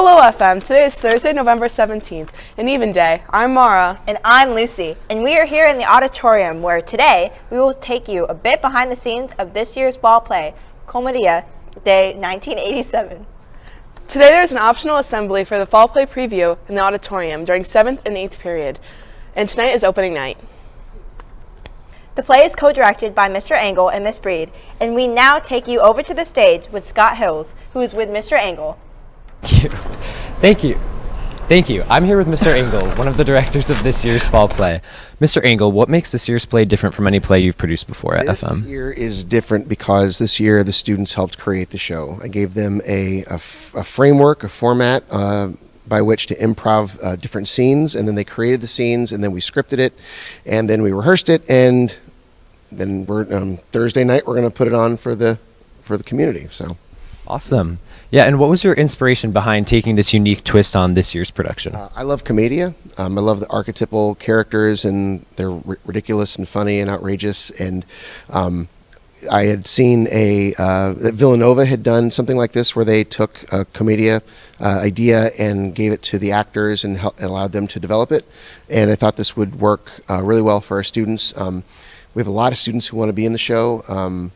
Hello FM, today is Thursday, November 17th, an even day. I'm Mara. And I'm Lucy, and we are here in the auditorium where today we will take you a bit behind the scenes of this year's ball play, Comedia, Day 1987. Today there's an optional assembly for the fall play preview in the auditorium during 7th and 8th period, and tonight is opening night. The play is co-directed by Mr. Engel and Miss Breed, and we now take you over to the stage with Scott Hills, who is with Mr. Engel. Thank you. I'm here with Mr. Engel, one of the directors of this year's fall play. Mr. Engel, what makes this year's play different from any play you've produced before at FM? This year is different because this year the students helped create the show. I gave them a framework, a format by which to improv different scenes, and then they created the scenes, and then we scripted it, and then we rehearsed it, and then Thursday night we're going to put it on for the community. So awesome. Yeah, and what was your inspiration behind taking this unique twist on this year's production? I love Comedia. I love the archetypal characters, and they're ridiculous and funny and outrageous. And I had seen that Villanova had done something like this, where they took a Comedia idea and gave it to the actors and allowed them to develop it. And I thought this would work really well for our students. We have a lot of students who want to be in the show,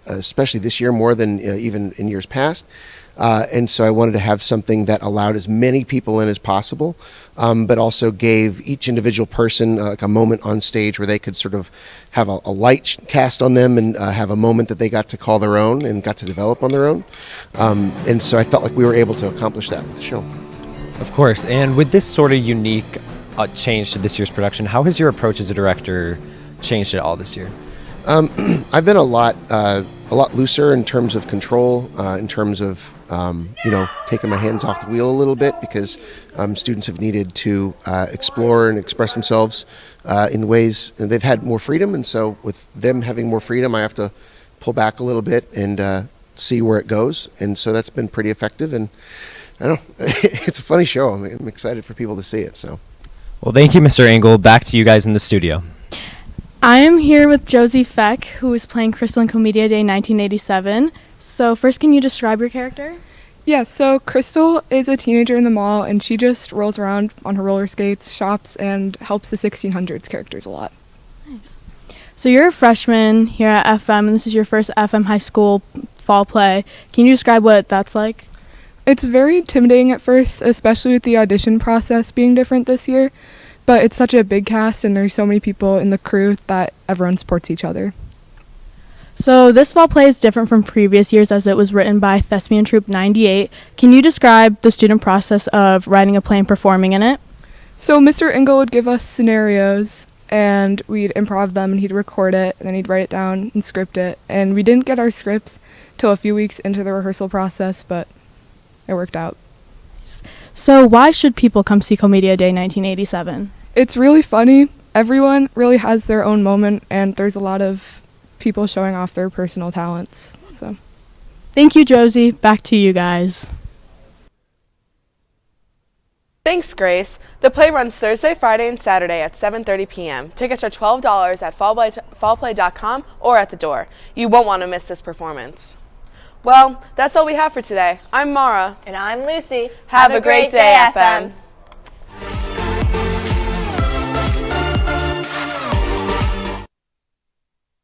especially this year more than even in years past. And so I wanted to have something that allowed as many people in as possible, but also gave each individual person like a moment on stage where they could sort of have a light cast on them and have a moment that they got to call their own and got to develop on their own. And so I felt like we were able to accomplish that with the show. Of course. And with this sort of unique change to this year's production, how has your approach as a director changed at all this year? I've been a lot looser in terms of control, in terms of taking my hands off the wheel a little bit, because students have needed to explore and express themselves in ways, and they've had more freedom, and so with them having more freedom, I have to pull back a little bit and see where it goes, and so that's been pretty effective. And I don't know, it's a funny show. I'm excited for people to see it. So, well, thank you, Mr. Engel. Back to you guys in the studio. I am here with Josie Feck, who is playing Crystal in Comedia Day 1987. So first, can you describe your character? Yeah, so Crystal is a teenager in the mall, and she just rolls around on her roller skates, shops, and helps the 1600s characters a lot. Nice. So you're a freshman here at FM, and this is your first FM high school fall play. Can you describe what that's like? It's very intimidating at first, especially with the audition process being different this year. But it's such a big cast, and there's so many people in the crew that everyone supports each other. So this fall play is different from previous years, as it was written by Thespian Troupe 98. Can you describe the student process of writing a play and performing in it? So Mr. Engel would give us scenarios, and we'd improv them, and he'd record it, and then he'd write it down and script it. And we didn't get our scripts till a few weeks into the rehearsal process, but it worked out. So why should people come see Comedia Day 1987? It's really funny. Everyone really has their own moment, and there's a lot of people showing off their personal talents. So, thank you, Josie. Back to you guys. Thanks, Grace. The play runs Thursday, Friday, and Saturday at 7:30 p.m. Tickets are $12 at fallplay.com or at the door. You won't want to miss this performance. Well, that's all we have for today. I'm Mara. And I'm Lucy. Have a great day, FM.